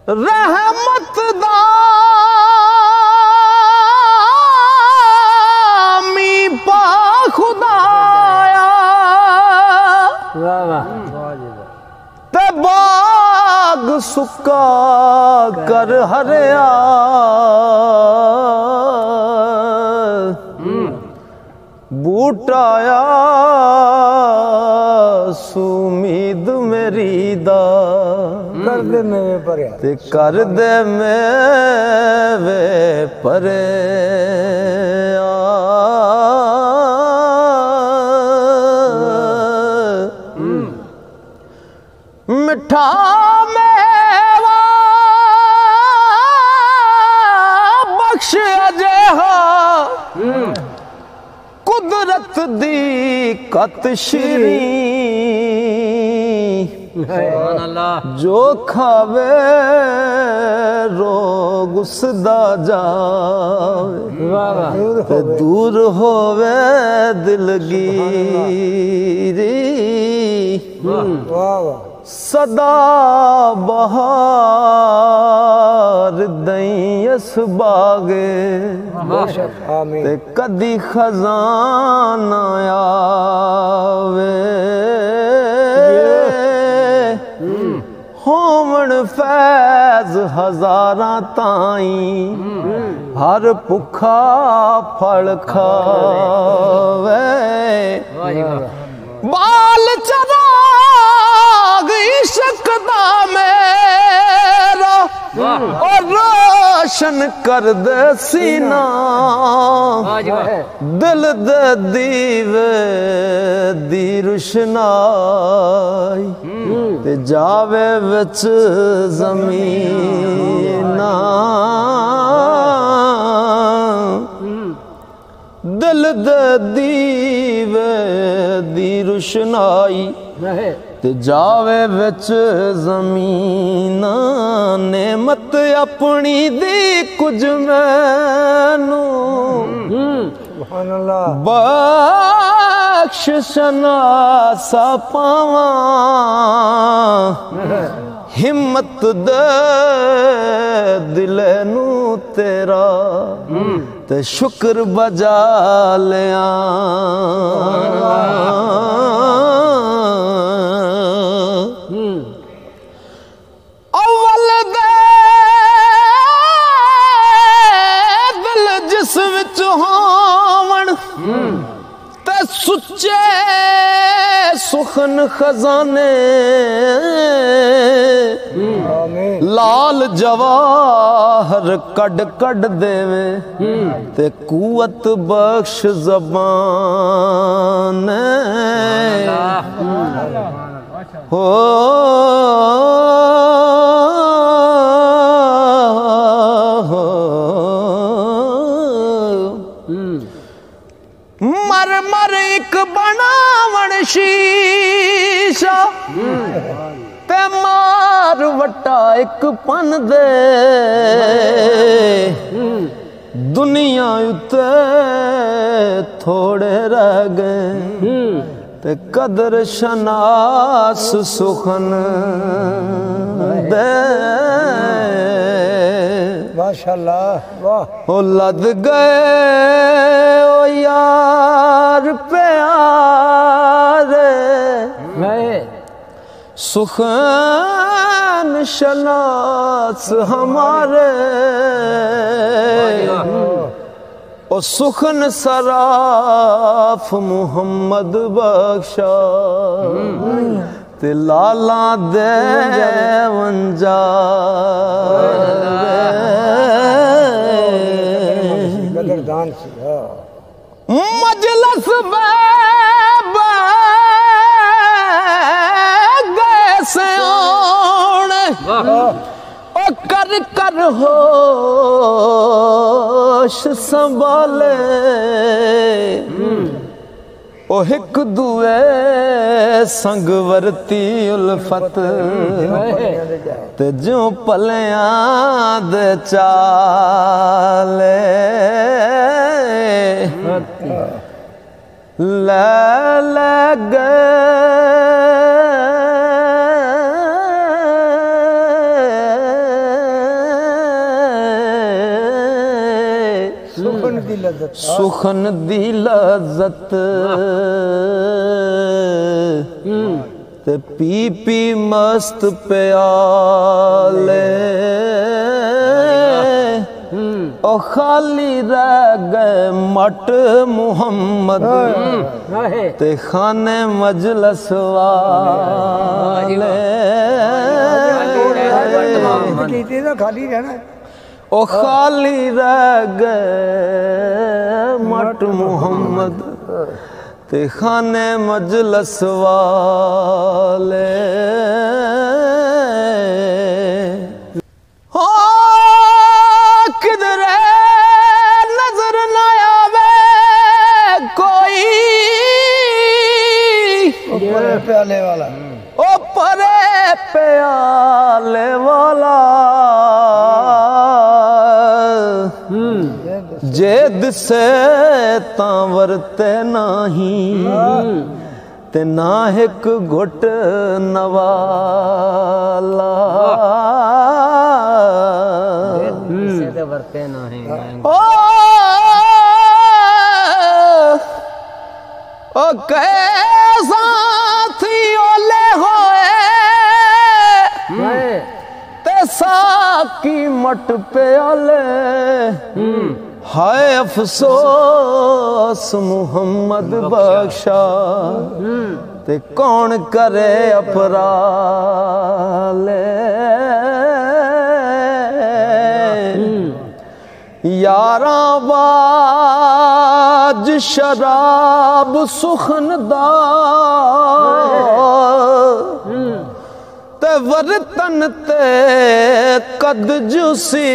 रहमत दा मी पा खुदाया ते बाग सुक्का कर हरिया बूटाया सुमीद मेरी दा कर दे मेरे पर ते कर दे मेरे परे मिठा मेवा बख्श अजेहा कुदरत दी कत शीरी जो खावे रोग उसदा जावे ते दूर होवे दिलगीरी सदा बहार दईस बागे ते कदी खजाना आवे होमन फैज हजारां ताई हर भुखा फल खावे बाल चराग इश्क दा मेरा और रोशन कर दे सीना दिल दे दीवे दी रुशनाई ते जावे विच ज़मीना दिल दे दीवे दी रुशनाई ते जावे विच ज़मीना नेमत अपनी दी कुछ मैनू बख्श शनासा पावा हिम्मत दे दिले नू तेरा ते शुक्र बजा लिया अव्वल दे दिल जिस विच होवण ते सुच्चे सुखन खजाने लाल जवाहर कड कड देवे ते कुवत बख्श ज़बान हो मर मर एक बनावण शीशा ते मार वटा एक पन दे दुनिया उते थोड़े रह गए ते कदर शनास सुखन दे माशाल्लाह वाह ओ लद गए ओ यार प्यारे सुखन शनास हमारे ओ सुखन सराफ मुहम्मद बख्शा ते लाला दे वंजा मजलस से ओ कर कर होश संभाले ओ हिक दुए संग वरती उल्फत ते जो पलियां दे चाले ले गए दी लज्जत सुखन दी लज्जत ते पी पी मस्त प्याले ओ खाली रह गए मट मुहम्मद ते खाने मजलस वाले खाली रहना ओ खाली रह गए मट मुहम्मद ते खाने मजलस वाले हो किधरे नजर न आवे कोई परे प्याले वाला ओ परे प्याले वाला जेद से तावरते नहीं ते ना एक घुट नवाला ओ कैसा थी ओले होए ते साकी मट पे आले हाय अफसोस मुहम्मद बख्शा ते कौन करे अपराले यारा बाज शराब सुखनदा ते वरतन ते कद जुसी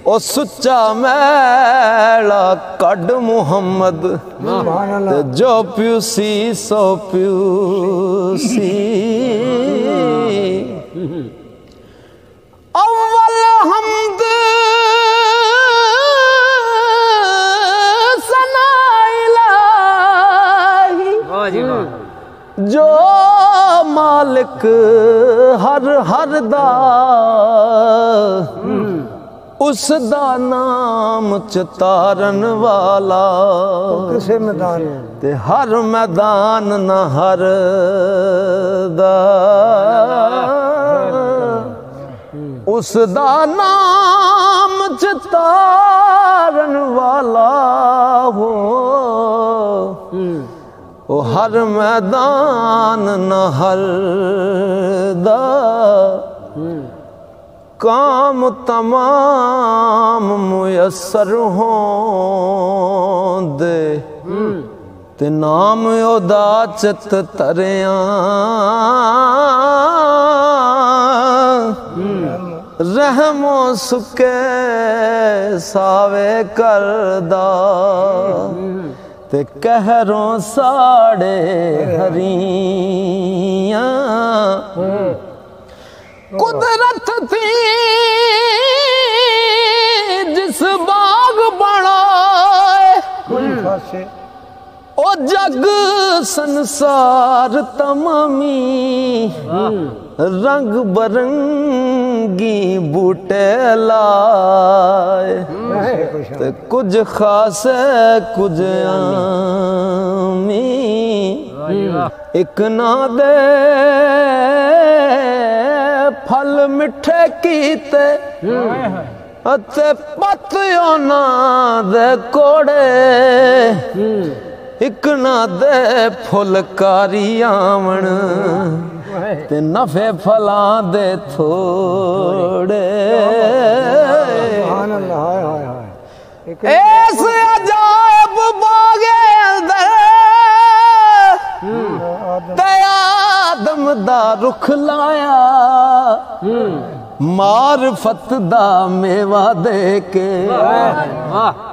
ओ सुच्चा मैला कड मुहम्मद ते जो प्यूसी सो प्यूसी अव्वल हमद सना इलाही जो मालिक हर हर दा उस दा नाम चतारन वाला किसे मैदान ते हर मैदान न हर दा उस दा नाम चतारन वाला हो ओ हर मैदान न हर दा काम तमाम मुयसर हों दे ते नाम ओदा चित तरिया रहमो सुके सावे करदा ते कहरों साड़े हरियां कुदरत थी जिस बाग बनाए ओ जग संसार तमामी रंग बरंगी बूटे लाए ते कुछ खास कुछ आमी एक ना दे फल मिठे कीते अते पत्तियों ना दे कोड़े एक ना दे फुलकारी आवन ते नफे फलां दे थोड़े ऐस अजायब बागे अंदर ते आदम दा रुख लाया मारफत दा मेवा दे के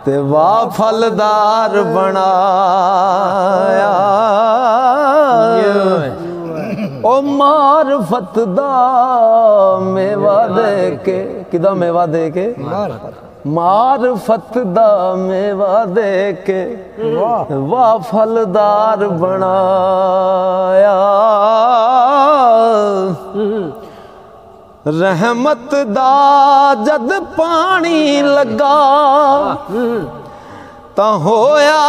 ते वाह फलदार बनाया ओ मारफत दा मेवा दे के किदा मेवा दे के मारफत दा मेवा दे के वाह फलदार बनाया रहमत दा जद पानी लगा तां होया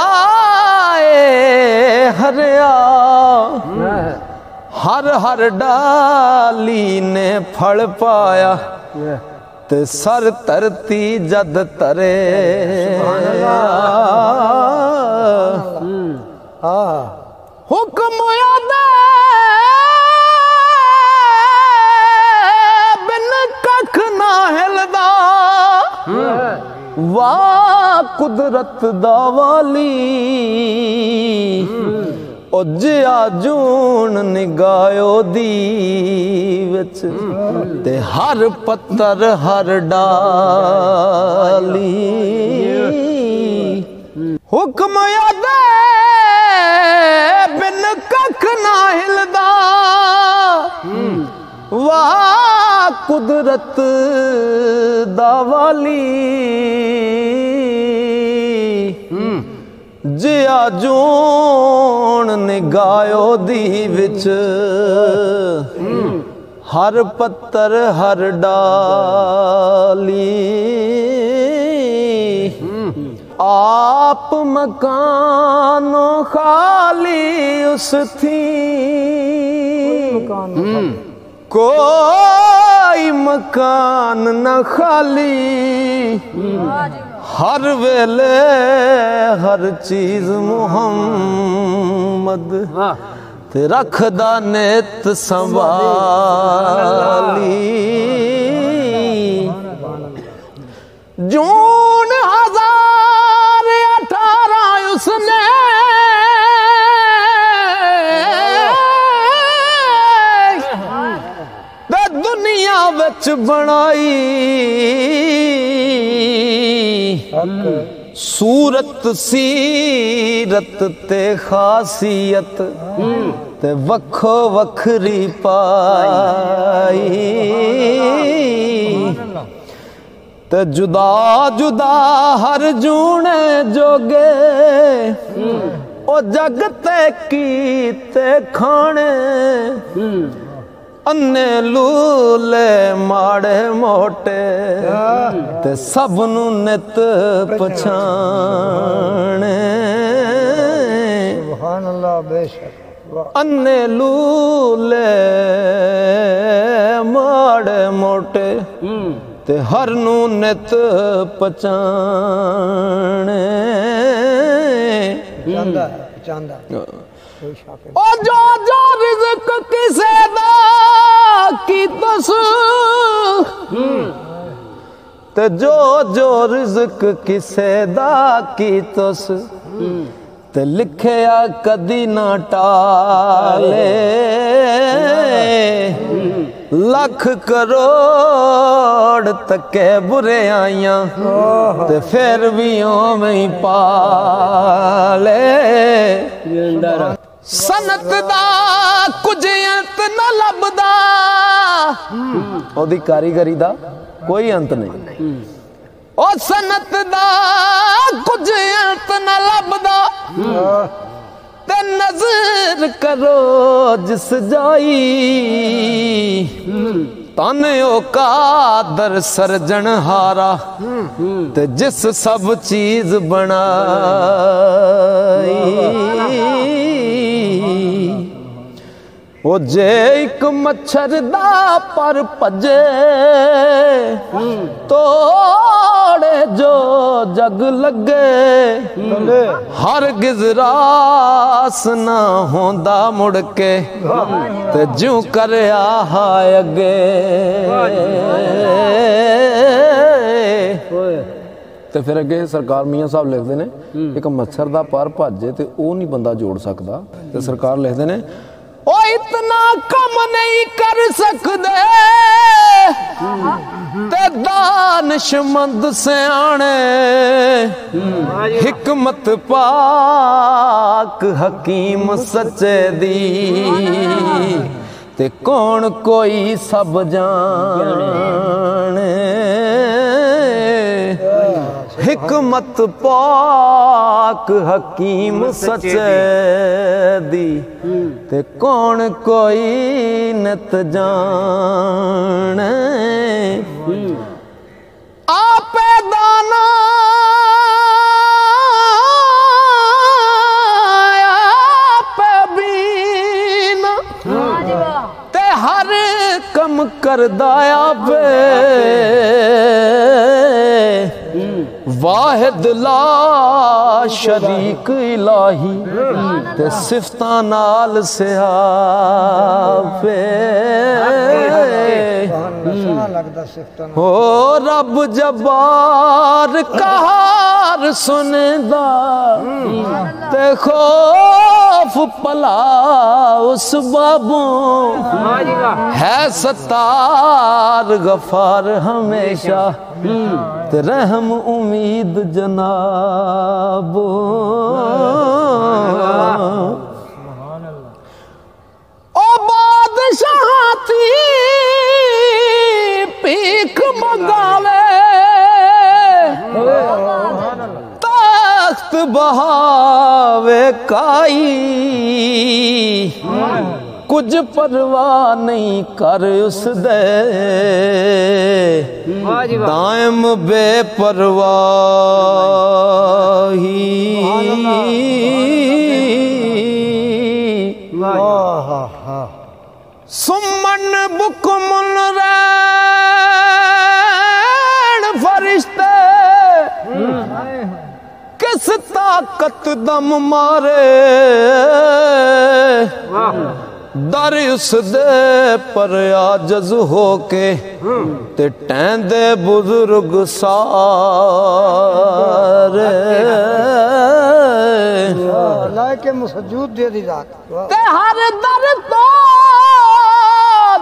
ए हरिया हर हर डाली ने फल पाया ते सर धरती जद तरे हुक्म आदे बिन कख ना हिलदा वाह कुदरत दा वाली ओ जिया जून निगायो दी विच ते हर पत्थर हर डाली हुक्म आदे बिन कख ना हिलदा वाह कुदरत दा वाली जिया जून निगायो दी विच हर पत्थर हर डाली आप मकानो खाली उस थी कोई मकान न खाली हर वेले हर चीज मुहम्मद ते रखदा नेत संभाली जून 1018 उसने दुनिया विच बनाई सूरत सीरत ते खासियत ते वखो वखरी पाई ते जुदा जुदा हर जूने जोगे ओ जगते कीते खाने अन्ने लूले माड़े मोटे ते सब नू नित पछाणे सुभान अल्लाह बेशक अन्ने लूले माड़े मोटे ते हर नू नित पछाणे चांदा ओ जो जो रिज़्क किसे दा की तस ते जो जो रिज़्क किसे दा की तस ते लिखया कदी ना टाले लख करोड़ तके बुरे आइयां ते फिर भी ओवें ही पाले सनत दा कुछ अंत न लभदा ओदी कारीगरी दा कोई अंत नहीं ओ सनत दा कुछ अंत न लभदा ते नजर करो जिस जाई ताने ओ कादर सरजन हारा ते जिस सब चीज बनाई ओ जे एक मच्छर दा पर भजे तोड़े जो जग लगे हर गिजरास ना होंदा मुड़ के ते ज्यों कर हाय अगे ते फिर अगे सरकार मियाँ साहब लिखते ने एक मच्छर दा पर भजे ते ओ नहीं बंदा जोड़ सकता ते सरकार लिखते ने ओ इतना कम नहीं कर सकते ते दानिशमंद सियाणे हिकमत पाक हकीम सच्चे दी ते कौन कोई सब जाने हिकमत पाक हकीम सचे दी ते कौन कोई नत जाने आपे दाना आपे बीना ते हर कम करदा आपे वाहिद ला शरीक इलाही ते सिफतां नाल सिहाफे हो रब जब्बार कहार सुनदा ते खौफ पला उस बाबू है सत्तार गफार हमेशा ते रहम उम्मीद जनाब ओ बादशाह थी पीक मंगावे तख्त बहावे काई कुछ परवाह नहीं कर उस दे दायम बेपरवाही सुमन बुकमुन रैन फरिश्ते किस ताकत दम मारे दर उस दे पर आजज होके ते टैंदे बुजुर्ग सारे लाके मसजूद दे दी जात ते हर दर तो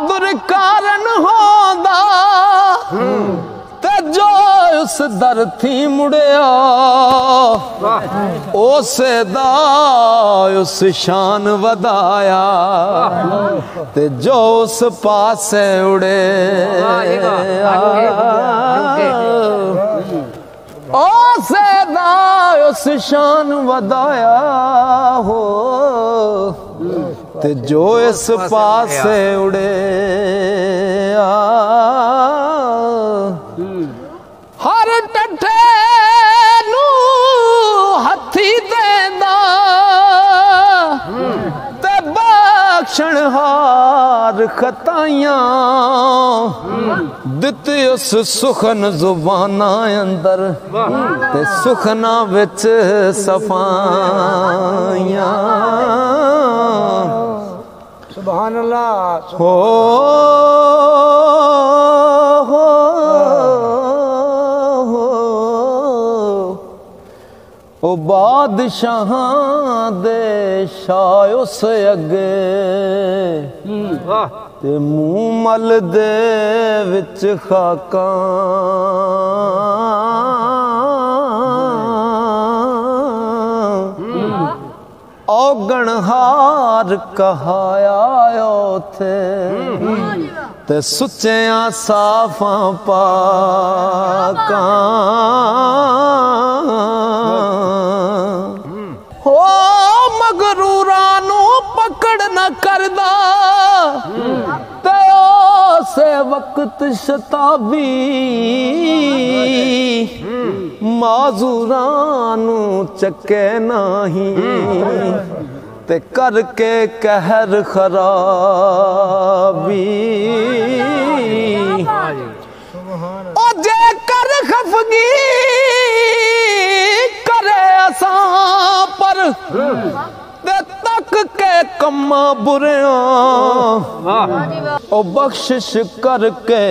दुरकारण होंदा ते जो उस दर थी मुड़िया उसे दा उस शान वधाया ते जो उस पासे उड़े उसे दा उस शान वधाया हो ते जो इस पासे उड़े हर टठे नू हथी देंदा ते बख्शण हार खताइयां दित्ती उस सुखन जुबाना अंदर ते सुखना विच सफाइयां सुभान अल्लाह हो ओ बादशाहां दे शाह उस अगे ते मुंह मल दे विच खाकां औगणहार कहाया उथे ते सुच्चियां साफां पाकां हो मगरूरां नू पकड़ न करदा ते उसे वक्त शताबी माजूरां नू चके नाही ते करके कहर खराबी ओ जे कर खफगी करे असां पर ते तक के कम्मा बुरिया ओ बख्शिश करके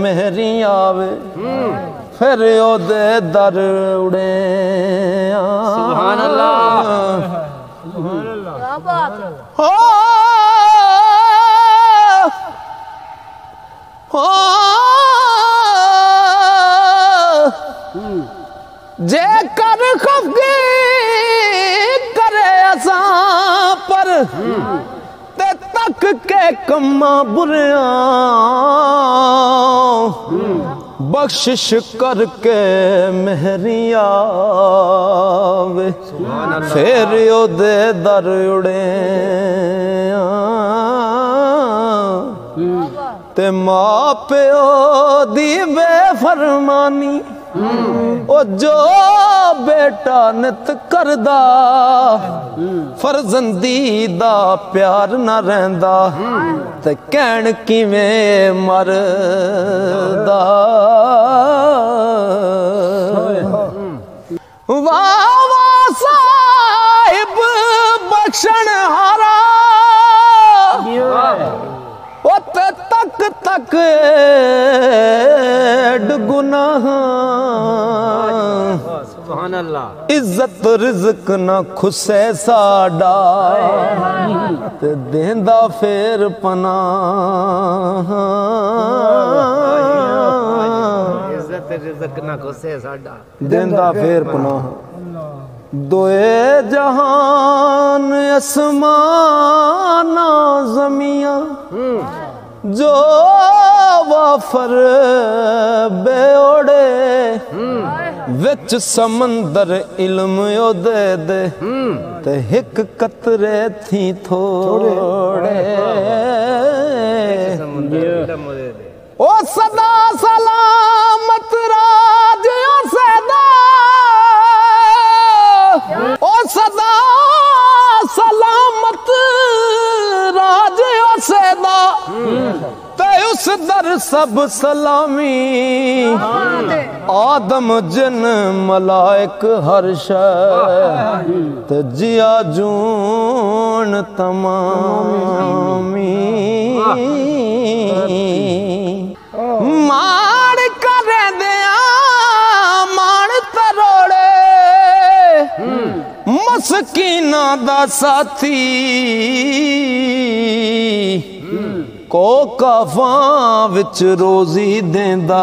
मेहरी आवे फिर ओदे दर उड़े सुभान अल्लाह क्या बात हो जे कर खफगी करे असां पर ते तक के कम्मा बुरिया बख्शिश करके मेहरिया वे फिर ओदे दर उड़े ते मां प्यो दी बेफरमानी ओ जो बेटा नित करदा फर्जंदी दा प्यार न रहंदा ते कहण किवें मरदा वाह वाह साहिब बख्शण हारा ते तक तक गुनाह सुभान अल्लाह इज्जत रिज़्क न खुसे साडा ते देंदा फेर पनाह इज्जत रिज़्क ना खुसे साडा देंदा फेर पनाह दोए जहान आसमाना ज़मियां जो वाफर बेओड़े विच समंदर इल्म यो दे दे ते हिक कतरे थी थोड़े ओ सदा सलामत राज यो सदा ओ सदा सलामत राज यो सदा ते उस दर सब सलामी आदम जिन मलाइक हर शय ते जिया जून तमामी माण कर दिया माण तरोड़े मस्कीना दा साथी को काफां विच रोजी देंदा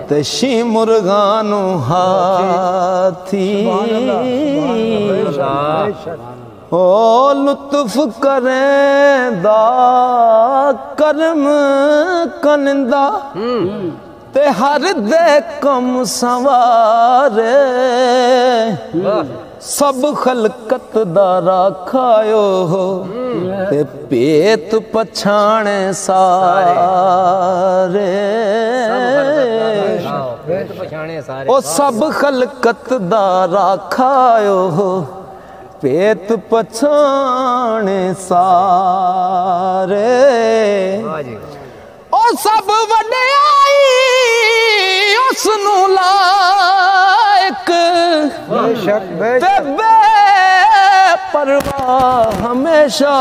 ते शी मुर्गां नू हाथी ओ लुत्फ करेंदा करम कनिंदा ते हर दे कम संवारे सब खलकत दा राखायो ते पेत पछाणे सारे ओ सब खलकत दा राखायो पेत पछाणे सारे ओ सब वड्याई उस नू लायक ते बेपरवाह हमेशा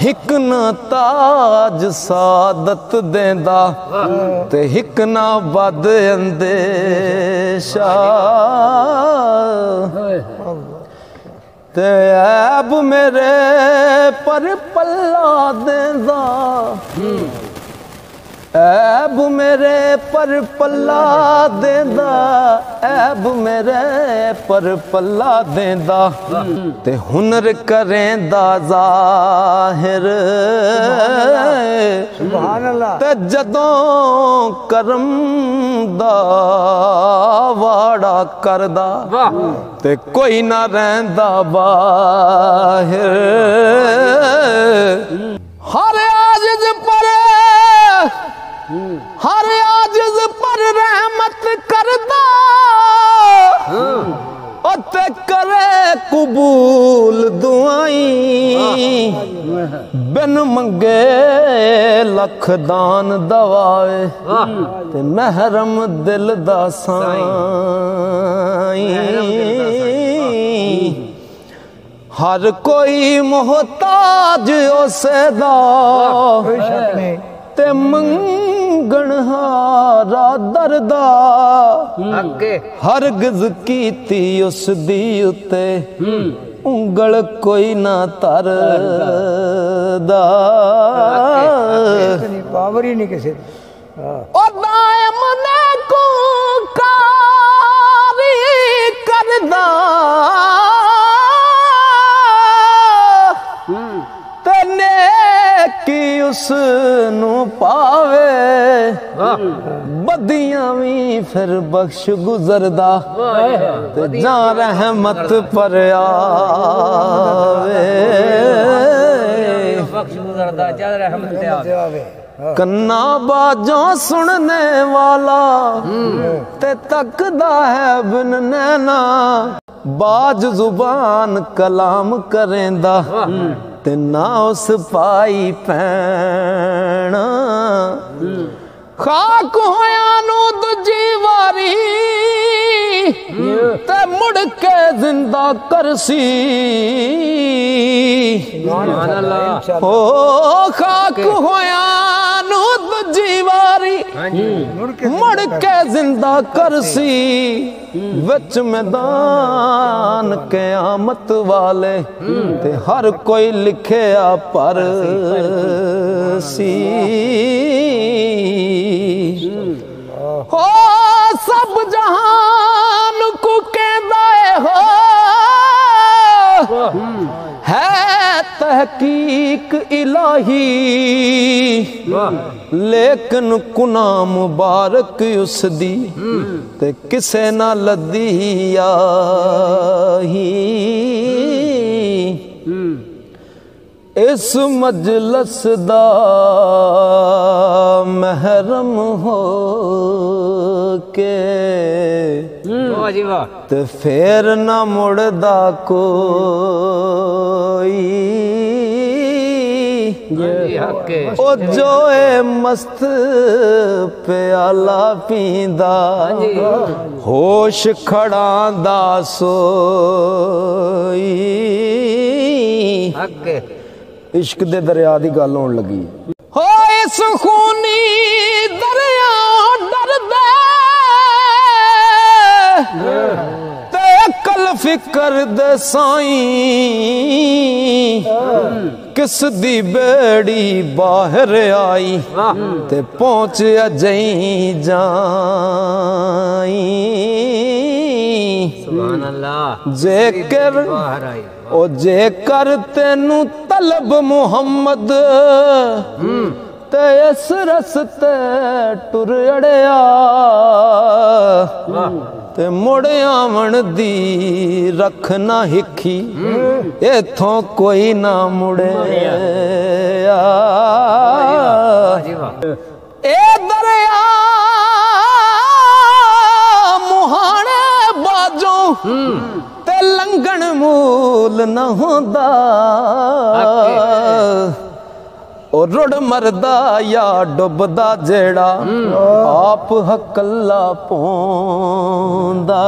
हिक न ताज सादत देंदा ते हिक न बद अंदेशा ते ऐब मेरे पर पल्ला देंदा ऐब मेरे पर पल्ला देंदा ऐब मेरे पर पल्ला देंदा ते हुनर करेंदा ज़ाहिर सुभान अल्लाह ते जदों करम दा वाड़ा करदा ते कोई ना रहंदा बाहिर हर आजिज़ पर हर आजिज़ पर रहमत करदा ते करे कबूल दुआई बिन मंगे लख दान दवाए ते महरम दिल दा साईं हर कोई मोहताज उसे दा ते मंगण हारा दरदा हरगिज़ कीती उस दी उते उंगल कोई ना तरदा पावर ही नहीं किसी ओ दायम ने को कारी करदा तने की उस नू पावे बदियां भी फिर बख्श गुजरदा ते जा रहमत पर आवे कन्ना बाजों सुनने वाला ते तकदा है बिन नैना बाज जुबान कलाम करेंदा ते ना उस पाई पैना खाक होया नू दूजी वारी ते मुड़ के जिंदा करसी हो खाक होया नू दूजी वारी मुड़ के जिंदा करसी विच मैदान क़यामत वाले ते हर कोई लिखिया पर सी हो सब जहान को कहदा हो है तहकीक इलाही लेकिन कुना मुबारक उस दी ते किसे ना लदी आही इस मजलस दा महरम हो के ते फेर ना मुड़दा कोई ओ जोए मस्त प्याला पींदा होश खड़ा दा सोई इश्क दे दरिया दी गल होन लगी हो इस खूनी दरिया डरदे ते अकल फिकर दे साईं किस दी बेड़ी बाहर आई ते पहुंच अजई जाई सुभान अल्लाह जेकर ओ जेकर तेनू तलब मुहम्मद ते इस रस्ते टुर अड़िया ते मुड़ आवन दी रख ना हिखी इथों कोई ना मुड़े ए दरिया मुहाने बाजों ते लंघन मूल न होंदा और रुड़ मरदा या डुबदा जेड़ा आप हकल्ला पौंदा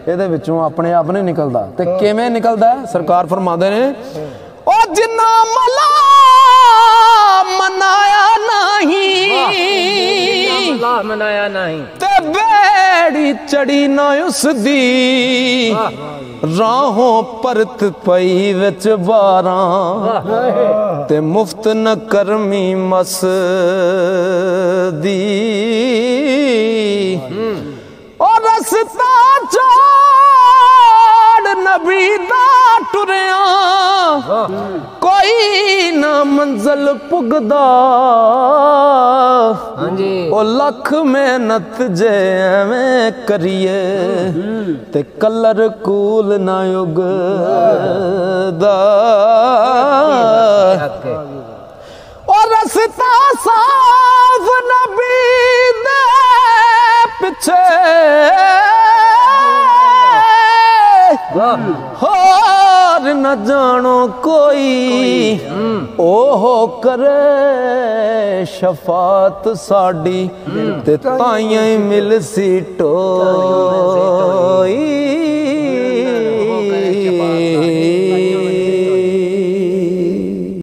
ਇਹਦੇ ਵਿੱਚੋਂ ਆਪਣੇ ਆਪ ਨਹੀਂ ਨਿਕਲਦਾ ਤੇ ਕਿਵੇਂ ਨਿਕਲਦਾ ਸਰਕਾਰ ਫਰਮਾਉਂਦੇ ਨੇ ਉਹ ਜਿੰਨਾ ਮਲਾ ਮਨਾਇਆ ਨਹੀਂ ਤੇ बेड़ी चढ़ी ना उसदी राहों परत पई विच बारां ते मुफ्त न करमी मस दी और रस्ता छोड़ नबी दा टुरिया कोई ना मंजिल पुगदा ओ लख मेहनत जे एवें करिए ते कलर कूल ना उगदा और रस्ता साफ नबी दे पिछे होर न जानो कोई ओहो करे शफात साड़ी ते ताइयां मिल सी टो